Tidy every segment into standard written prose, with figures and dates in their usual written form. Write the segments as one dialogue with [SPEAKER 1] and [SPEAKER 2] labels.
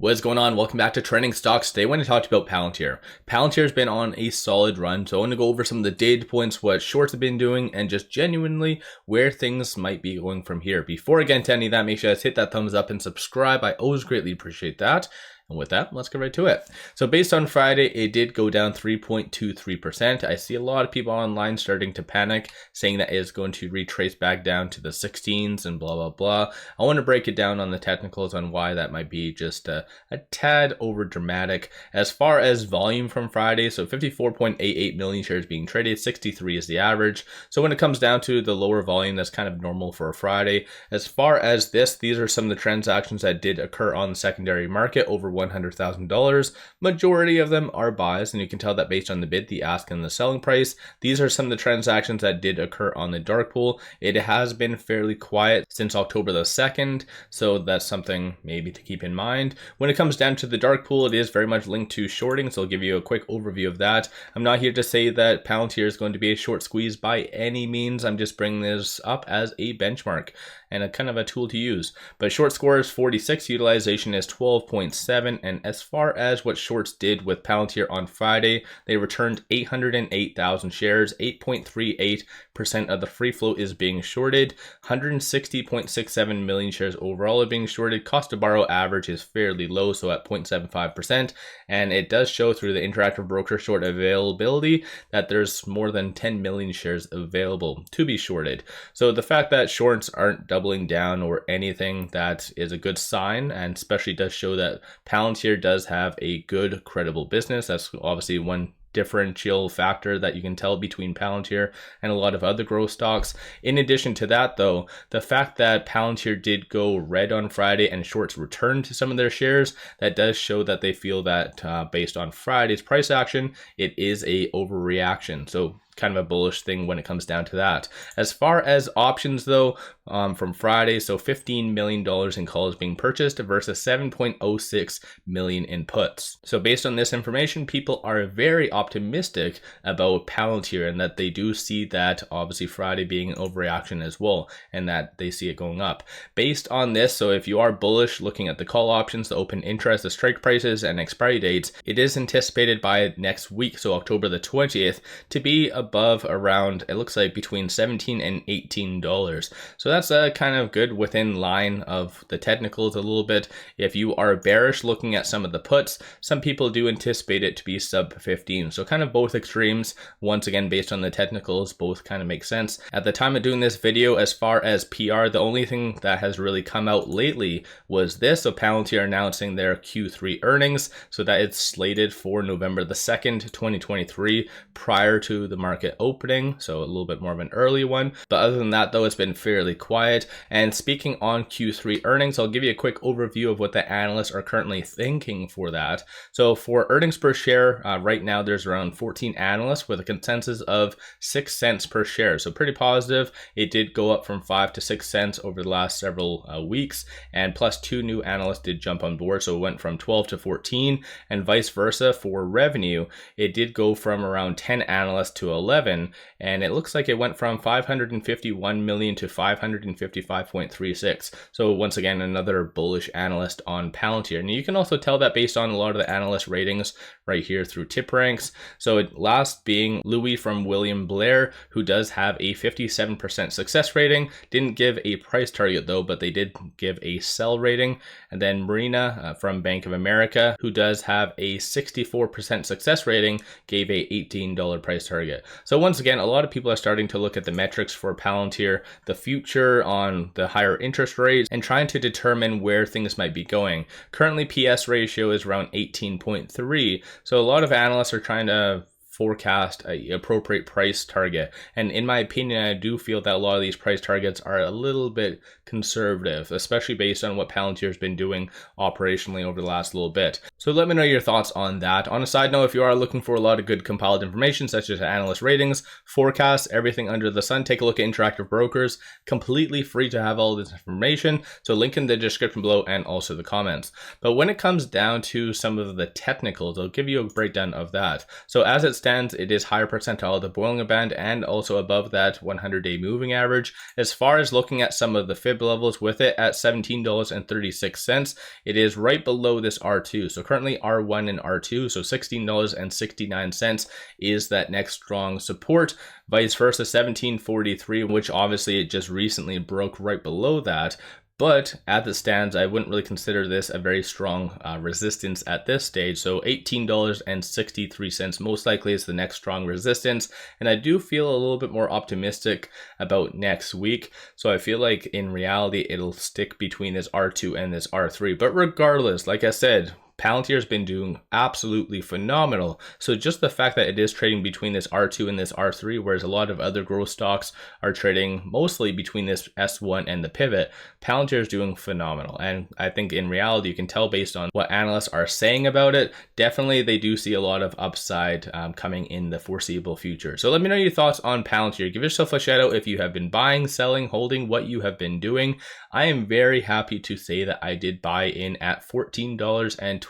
[SPEAKER 1] What's going on? Welcome back to Trending Stocks. Today I want to talk about Palantir. Palantir's been on a solid run, so I want to go over some of the data points, what shorts have been doing, and just genuinely where things might be going from here. Before I get into any of that, make sure you guys hit that thumbs up and subscribe. I always greatly appreciate that. And with that, let's get right to it. So based on Friday, it did go down 3.23%. I see a lot of people online starting to panic, saying that it is going to retrace back down to the 16s and blah, blah, blah. I want to break it down on the technicals on why that might be just a tad over dramatic. As far as volume from Friday, so 54.88 million shares being traded, 63 is the average. So when it comes down to the lower volume, that's kind of normal for a Friday. As far as this, these are some of the transactions that did occur on the secondary market over $100,000. Majority of them are buys, and you can tell that based on the bid, the ask, and the selling price. These are some of the transactions that did occur on the dark pool. It has been fairly quiet since October the 2nd, so that's something maybe to keep in mind. When it comes down to the dark pool, it is very much linked to shorting, so I'll give you a quick overview of that. I'm not here to say that Palantir is going to be a short squeeze by any means. I'm just bringing this up as a benchmark and a kind of a tool to use. But short score is 46, utilization is 12.7, and as far as what shorts did with Palantir on Friday, they returned 808,000 shares, 8.38% of the free float is being shorted, 160.67 million shares overall are being shorted. Cost to borrow average is fairly low, so at 0.75%, and it does show through the interactive broker short availability that there's more than 10 million shares available to be shorted. So the fact that shorts aren't doubling down or anything, that is a good sign, and especially does show that Palantir does have a good, credible business. That's obviously one differential factor that you can tell between Palantir and a lot of other growth stocks. In addition to that, though, the fact that Palantir did go red on Friday and shorts returned to some of their shares, that does show that they feel that based on Friday's price action, it is a overreaction. So kind of a bullish thing when it comes down to that. As far as options though, from Friday, so $15 million in calls being purchased versus 7.06 million in puts. So based on this information, people are very optimistic about Palantir and that they do see that obviously Friday being an overreaction as well, and that they see it going up. Based on this, so if you are bullish looking at the call options, the open interest, the strike prices, and expiry dates, it is anticipated by next week, so October the 20th, to be above around, it looks like between $17 and $18. So that's kind of good within line of the technicals a little bit. If you are bearish looking at some of the puts, some people do anticipate it to be sub 15. So kind of both extremes. Once again, based on the technicals, both kind of make sense. At the time of doing this video, as far as PR, the only thing that has really come out lately was this. So Palantir announcing their Q3 earnings, so that it's slated for November the 2nd, 2023, prior to the market opening, so a little bit more of an early one. But other than that though, it's been fairly quiet. And speaking on Q3 earnings, I'll give you a quick overview of what the analysts are currently thinking for that. So for earnings per share, right now there's around 14 analysts with a consensus of 6 cents per share, so pretty positive. It did go up from 5 to 6 cents over the last several weeks, and plus 2 new analysts did jump on board, so it went from 12 to 14, and vice versa. For revenue, it did go from around 10 analysts to 11, and it looks like it went from 551 million to 555.36. So once again, another bullish analyst on Palantir. And you can also tell that based on a lot of the analyst ratings right here through tip ranks. So last being Louis from William Blair, who does have a 57% success rating. Didn't give a price target though, but they did give a sell rating. And then Marina from Bank of America, who does have a 64% success rating, gave a $18 price target. So once again, a lot of people are starting to look at the metrics for Palantir, the future on the higher interest rates, and trying to determine where things might be going. Currently, PS ratio is around 18.3. So a lot of analysts are trying to forecast an appropriate price target. And in my opinion, I do feel that a lot of these price targets are a little bit conservative, especially based on what Palantir has been doing operationally over the last little bit. So let me know your thoughts on that. On a side note, if you are looking for a lot of good compiled information, such as analyst ratings, forecasts, everything under the sun, take a look at Interactive Brokers. Completely free to have all this information. So link in the description below and also the comments. But when it comes down to some of the technicals, I'll give you a breakdown of that. So as it stands, it is higher percentile of the Bollinger Band and also above that 100-day moving average. As far as looking at some of the fib levels with it at $17.36, it is right below this R2. So currently R1 and R2, so $16.69 is that next strong support. Vice versa, 1743, which obviously it just recently broke right below that. But as it stands, I wouldn't really consider this a very strong resistance at this stage. So $18.63 most likely is the next strong resistance. And I do feel a little bit more optimistic about next week. So I feel like in reality, it'll stick between this R2 and this R3. But regardless, like I said, Palantir has been doing absolutely phenomenal. So just the fact that it is trading between this R2 and this R3, whereas a lot of other growth stocks are trading mostly between this S1 and the pivot, Palantir is doing phenomenal. And I think in reality, you can tell based on what analysts are saying about it, definitely they do see a lot of upside coming in the foreseeable future. So let me know your thoughts on Palantir. Give yourself a shout out if you have been buying, selling, holding, what you have been doing. I am very happy to say that I did buy in at $14.20.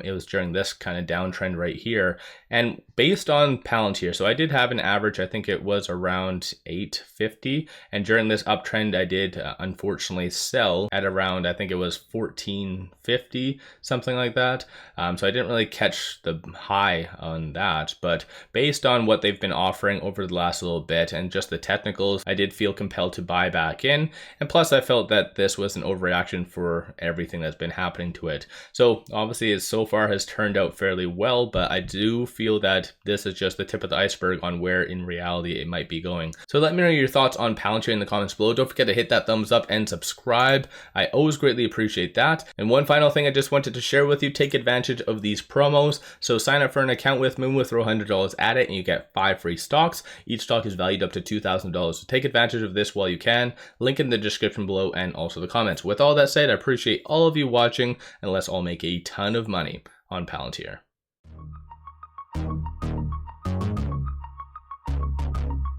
[SPEAKER 1] It was during this kind of downtrend right here. And based on Palantir, so I did have an average, I think it was around 850. And during this uptrend, I did unfortunately sell at around, I think it was 1450, something like that. So I didn't really catch the high on that. But based on what they've been offering over the last little bit and just the technicals, I did feel compelled to buy back in. And plus, I felt that this was an overreaction for everything that's been happening to it. So obviously it so far has turned out fairly well, but I do feel that this is just the tip of the iceberg on where in reality it might be going. So let me know your thoughts on Palantir in the comments below. Don't forget to hit that thumbs up and subscribe. I always greatly appreciate that. And one final thing I just wanted to share with you, take advantage of these promos. So sign up for an account with Moonwood, throw $100 at it and you get 5 free stocks. Each stock is valued up to $2,000. So take advantage of this while you can. Link in the description below and also the comments. With all that said, I appreciate all of you watching and let's all make a ton of money on Palantir.